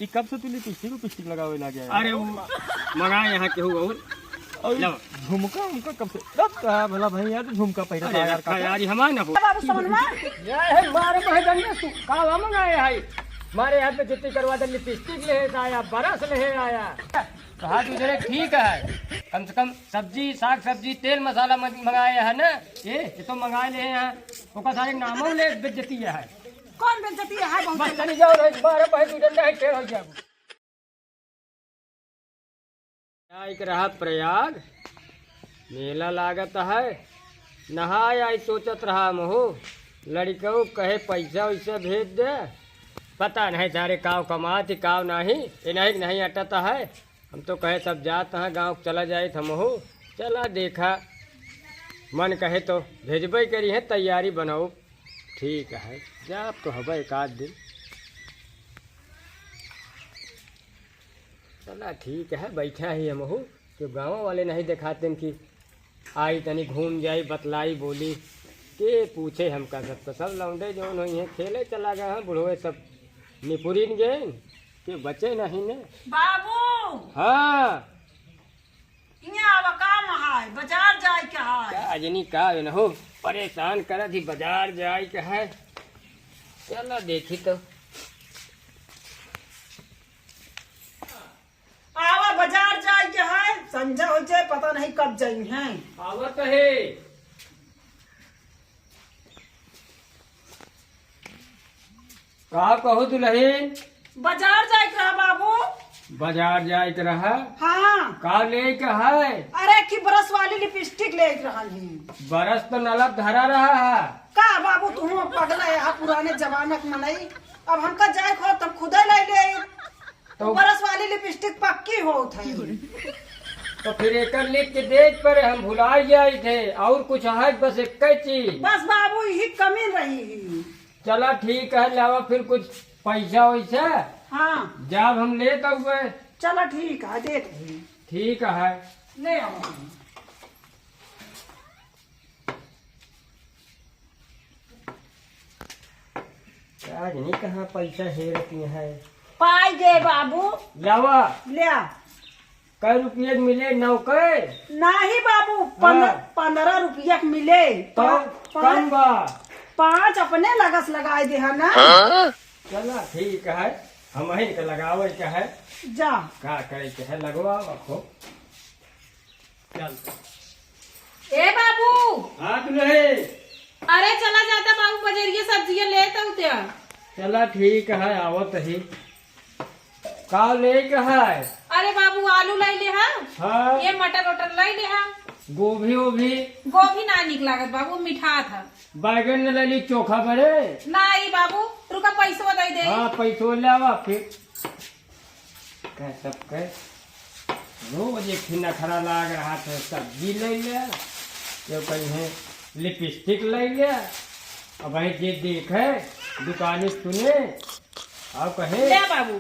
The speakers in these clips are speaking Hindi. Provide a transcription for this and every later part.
ये कब से तू लिपस्टिक लगावे लगे है? अरे वो मंगाए यहाँ के हो और झुमका उमका कब से भला भाई यार झुमका पहले था यार का यार हमारे ना बाबू समझवा ये है मारे बहन ने का मंगाए है मारे यहाँ पे जुत्ती करवा दे लिपस्टिक ले आया बरस ले आया कहा तुझे ठीक है कम से कम सब्जी साग सब्जी तेल मसाला मंगाए है ना ये तो मंगाए ले हैं ओका सारे नामों ले बेइज्जती है कौन बेइज्जती है बहुत बस चली जाओ रे मारे बहन तुझे नहीं टेढ़ हो जाओ एक रहा प्रयाग मेला लागत है नहाय आई सोचत रहा मोहो लड़को कहे पैसा वैसा भेज दे पता नहीं सारे काव कमाती काव नहीं ये नहीं अटता है हम तो कहे सब जात हैं गाँव चला जाए हम हो चला देखा मन कहे तो भेजबे करी है तैयारी बनाओ ठीक है जा तो हवा एक आध दिन चला ठीक है बैठा ही हम हो कि गाँव वाले नहीं दिखाते कि आई तनी घूम जाई बतलाई बोली के पूछे हमका सब लौंडे जो नहीं है खेले चला गए हैं बुढ़ोए सब निपुरिन गए के बचे नहीं ने बाबू हाँ यहाँ अब काम है बाजार जाए के है क्या अजनी का न हो परेशान कर थी बाजार जाए के है चलो देखी तो आवा बाजार जाए के है संजय हो जाए पता नहीं कब जाई हैं आवत है का कहो दुल्हन बाजार जाए के है बाबू बाजार जाए के रहा हाँ का ले के है अरे की बरस वाली लिपस्टिक ले रहा है बरस तो नलब धरा रहा है का बाबू तुम पगला है पुराने जमाना के मनई अब हमका जाए खो तब खुद ले ले तो बरस वाली लिपस्टिक पक्की हो थे तो फिर एक लिख के देख पर हम भुला जाए थे और कुछ है बस एक चीज बस बाबू यही कमी रही चला ठीक है लावा फिर कुछ पैसा वैसा हाँ जब हम ले तो हुए चलो ठीक है देख ली ठीक है ले आओ आज नहीं कहाँ पैसा हेरती है पाई दे बाबू लावा ले आ कई रुपये मिले नौके नहीं बाबू हाँ। 15 रुपया के मिले तो कम बा 5 अपने लगस लगाए दे है ना चला ठीक है हम ही के लगावे के है जा का करे के है लगवा रखो चल ए बाबू हाथ रहे अरे चला जाता बाबू बजरिया सब्जियां लेता हूँ त्या चला ठीक है आवत ही का ले के है अरे बाबू आलू लाई ले हा हाँ ये मटर वटर लाई ले हा गोभी ओभी गोभी ना निक लागत बाबू मीठा था बैगन न ले ली चोखा बड़े नहीं बाबू रुका पैसा दे दे हाँ पैसो लावा फिर कह सब कह रोज एक ही नखरा लाग रहा था सब्जी ले लिया जो कहीं है लिपस्टिक ले लिया अब भाई जे देखे दुकानी सुने और कहे ले बाबू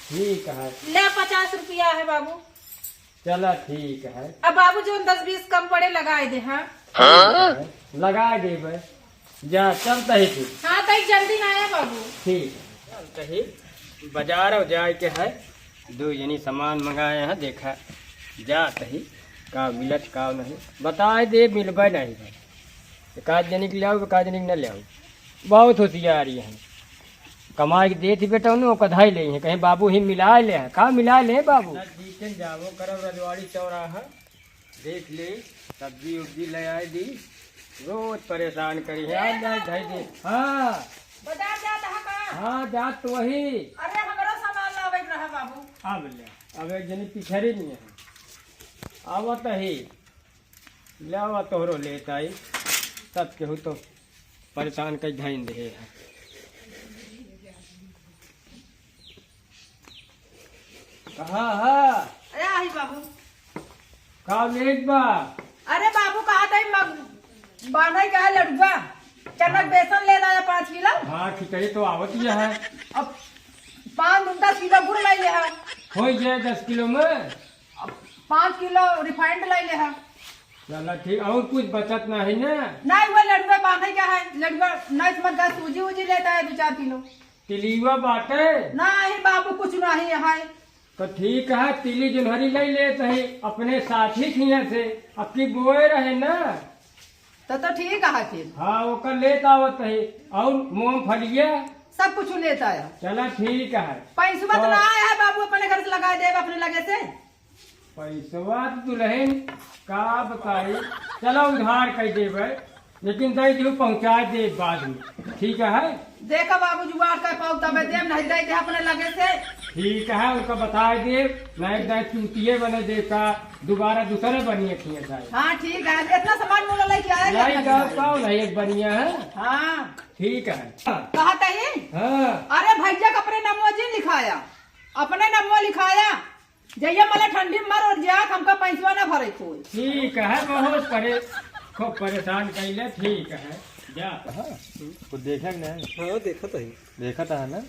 ठीक है ले 50 रुपया है बाबू चला ठीक है अब बाबू जो 10-20 कम पड़े लगाए दे हाँ लगा देवे जा चलता ही तू हाँ कहीं जल्दी ना आया बाबू ठीक है चलता ही बाजार जाए के है दो यानी सामान मंगाए हैं देखा जात ही का मिलत का नहीं बताए दे मिलबे नहीं भाई एकाध जनी के ले आओ एकाध जनी न ले आओ बहुत होशियारी है कमाई के दे थी बेटा उन्हें कधाई ले हैं कहीं बाबू ही मिला ले हैं का मिला ले बाबू जाबो करब रजवाड़ी चौराहा देख ले सब्जी उब्जी ले आए दी रोज परेशान करी है दे हाँ बाजार जाता है का हाँ जात तो वही अरे हमारा सामान लावे के रहा बाबू अब ले अब एक जनी पिछड़ी नहीं है आवत ही लावा तोहरो लेता आई तब केहू तो परेशान कर ध्यान दे है कहाँ है अरे आई बाबू का लेट बा अरे बाबू कहा था बांधा का लड़ुआ चनक बेसन ले आया 5 किलो हाँ खिचड़ी तो आवत ही है अब 5-10 किलो गुड़ लाई ले हो जाए 10 किलो में 5 किलो रिफाइंड लाई ले चला ठीक और कुछ बचत नहीं ना नहीं वो लड़ुआ बांधे क्या है लड़ुआ नहीं मत सूजी उजी लेता है 2-4 किलो तिलीवा बाटे नहीं ही है। तो ठीक है, तीली जुनहरी ले लेते हैं अपने साथी खिया से, अब की बोए रहे ना। तो ठीक है फिर। हाँ ओकर लेता आवत है, और मूंगफलिया सब कुछ लेता है। चला ठीक है। पैसा तो ना आया है बाबू, अपने घर से लगा दे अपने लगे से। पैसवा दुल्हन का बताई, चलो उधार कर देवे, लेकिन दे दू पहुँचा दे बाद में, ठीक है। देखा बाबू जुगाड़ कर पाऊ तबे देव, नहीं दे अपने लगे से। ठीक है, उनका बता दे, नहीं दे चूतिए बने दे का, दोबारा दूसरे बनिए खिए जाए। हाँ ठीक है, इतना सामान मोला लेके आया नहीं एक बनिया है। हाँ ठीक है। कहा ही। हाँ अरे भैया का अपने नमो जी लिखाया, अपने नमो लिखाया, जइया मले ठंडी में मर और जा, हमका पैसा ना भरे कोई। ठीक है, बहुत खूब परेशान कैले, ठीक है जा। तो देखा कि नहीं? हाँ देखा था ही। देखा था ना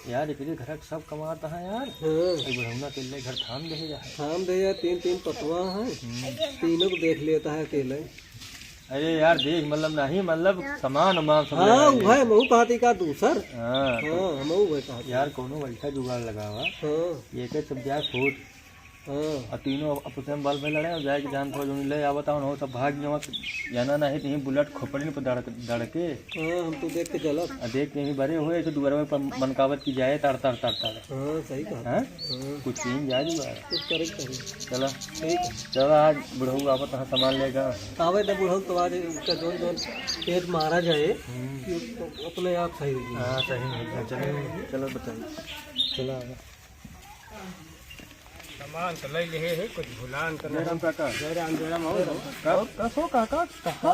यार, एकरे घर के सब कमाता है यार। हाँ बुढ़ौना के लिए घर थाम दे जा है। थाम दे यार, तीन तीन पटवा है, तीनों को देख लेता है अकेले। अरे यार देख, मतलब नहीं, मतलब सामान उमान सब हाँ लगा ले। भाई मऊ पाती का दूसर। हाँ हाँ मऊ भाई कहा। यार कोनो वैसा जुगाड़ लगावा, हाँ ये के सब जाए फूट हाँ और तीनों आपस में बल में लड़े और जाए के जान थोड़ा जो ले आवता हो सब भाग जाओ, जाना नहीं तो बुलेट खोपड़ी पर दड़के हाँ हम तो देख के चला। और देख के ही बड़े हुए तो दोबारा में मनकावत की जाए तर तर तर तर। हाँ सही कहा। हाँ हाँ कुछ तीन जा जुगाड़। कुछ करे चलो ठीक है। चलो आज बुढ़ऊ आवत है सामान लेगा। आवे तो बुढ़ऊ तो आज उसका जोन जोन पेट मारा जाए कि अपने आप सही होगी। हाँ सही है, चलो चलो बताइए। चलो सामान तो ले ले है, कुछ भुलान तो नहीं। राम काका जयराम कसो काका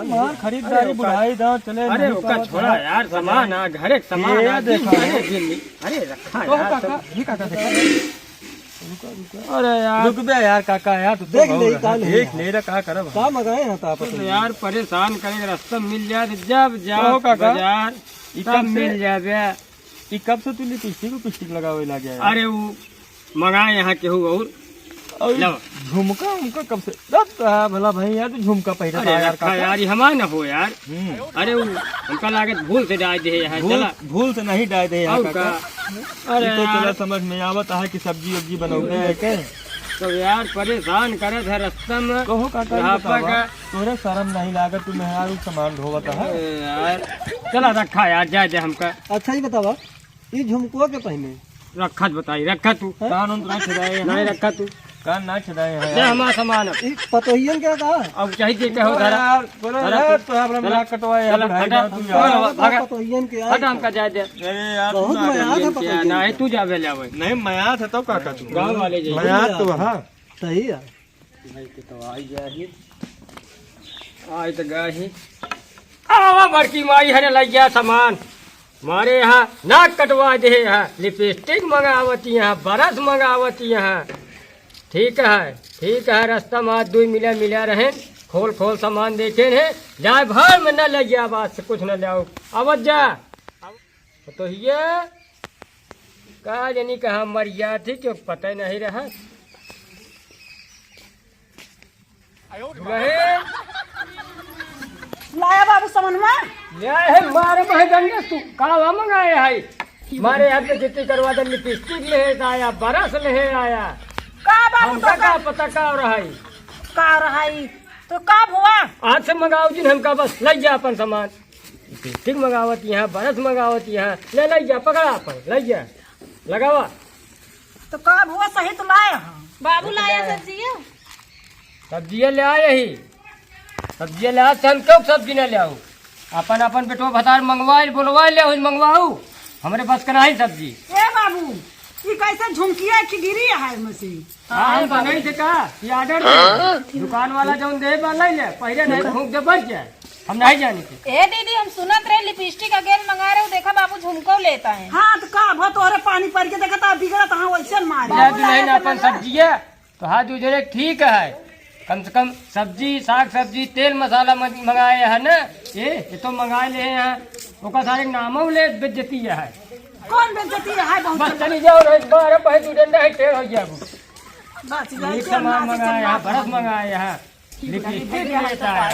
मार खरीदारी बुढ़ाई दाव चले। अरे उसका छोड़ा यार, सामान आ घरे के सामान ये आ, देखो। अरे रखा ओ यार काका, सब। ये काका देखो। अरे यार रुक बे यार काका, यार तू देख ले, काल है। देख ले रे का करब। का मंगाए हैं तो आपस तो में? यार परेशान करेंगे, रास्ता मिल जाए तो जब ओ जाओ काका, बाजार ई तब कब से- मिल जावे। ई कब से तू लिपस्टिक लगावे लगे यार? अरे वो मंगाए यहाँ के हो और लो। झुमका उमका कब से भला भाई यार, तू झुमका पहना अरे था यार रखा काका। यार, ये हमारा ना हो यार। अरे वो हमका लागत भूल से डाल दे यहाँ, चला भूल से नहीं डाल दे यार और काका। का। अरे ई तो चला यार, समझ में आवत है कि सब्जी वब्जी बनौते है के। तो यार परेशान करे थे रास्ता में। कहो काका, यहाँ ये बतावा, पर तोरे शर्म नहीं लागत, तू मेहरारू सामान ढोवत है। यार चला रखा यार, जाए दे हमका। अच्छा ही बतावा, ये झुमकुआ के पहने रखा बताई, रखा तू कान उन ना छदाए हैं। नहीं रखा तू, कान ना छदाए हैं दे हमारा सामान अब। ये पतोहियन क्या कहा? अब चाहिए क्या हो धरा। यार बोलो यार, तो हमरा मिला कटवाए यार, चला, बुढ़ाई हटा। दाव तू यार। भागा। पतोहियन के हट हमका जाए दे। अरे यार तू बहुत ना मया था कर। पतोहियन। नहीं तू जावे ले आवे, नहीं मया था तो काका तू गाँव वाले जाइए। मया तो हाँ। सही है। तो आई जाए, आई तो गई आवा बड़की माई हरे लग गया सामान मारे यहाँ नाक कटवा दे यहाँ, लिपस्टिक मंगावती यहाँ, बरस मंगावती यहाँ। ठीक है, रास्ता में आज दो मिला रहे, खोल सामान देखे है, जाए भर में न लग गया, बात से कुछ न ले आवत जा। तो ये कहा जानी कहाँ मर गया थी, क्यों पता ही नहीं रहा। लाया बाबू समनमा। है मारे भाई गंगे तू कावा मंगाए है, मारे हाथ में जितनी करवा दे, लिपस्टिक ले आया, बरस ले आया, का बाबू हमका का पता का रहा है। का रहाई तो कब हुआ? आज से मंगाओ जिन हमका, बस ले जा अपन सामान, लिपस्टिक मंगावत यहाँ, बरस मंगावत यहाँ, ले जा पकड़ा अपन, ले जा लगावा। तो कब हुआ सही तो लाया। बाबू लाया सब्जियाँ। सब्जियाँ ले आए ही, सब्जियाँ ले आए, हम क्यों सब्जी न ले आओ, अपन बेटो भतार मंगवाए बोलवाए ले मंगवाऊ, हमारे पास करा ही सब्जी। ए बाबू ये कैसे झुमकिया की गिरी है मशीन। हम बनाई थे का, ये आर्डर दे, दुकान वाला जो दे ले ले, पहले नहीं फूंक दे बच जाए, हम नहीं जाने थे। ए दीदी हम सुनत रहे लिपस्टिक अगेन मंगा रहे हो, देखा बाबू झुमको लेता है। हाँ तो का भो तोरे पानी पड़ के देखा था बिगड़ा था वैसे मारे। नहीं ना अपन सब्जी है तो हाथ उजरे ठीक है, कम से कम सब्जी साग सब्जी तेल मसाला मंगाए है ना, ये तो मंगाए ले हैं, ओका सारे नामों ले बेइज्जती है। कौन बेइज्जती है बहुत। बस चली जाओ रे, बारह पैसे तुझे नहीं टेढ़ हो गया। बस एक सामान मंगाया है, बरस मंगाया है, लिपस्टिक लेता है,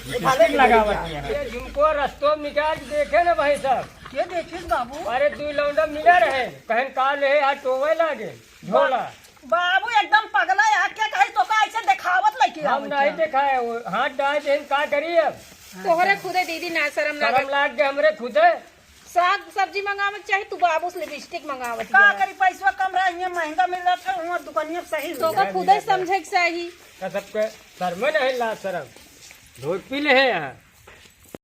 लिपस्टिक लगावत है। झुमको रस्तों में निकाल के देखे ना भाई साहब, के देखिस बाबू अरे तू लौंडा मिला रहे कहन का ले आ टोवे लागे झोला बाबू एकदम पगला है आके कहीं तो का ऐसे दिखावत लगी हम नहीं दिखाए वो हाथ डाल दे का करी अब तोहरे खुदे दीदी ना शर्म शर्म लागत लाग के हमरे खुदे साग सब्जी मंगावत चाहे तू बाबू से लिपस्टिक मंगावत का करी पैसा कम रहा है महंगा मिल रहा था वहाँ दुकानिया सही तो का खुदे समझे के सही का सबके शर्म नहीं ला शर्म धोत पी ले है यहाँ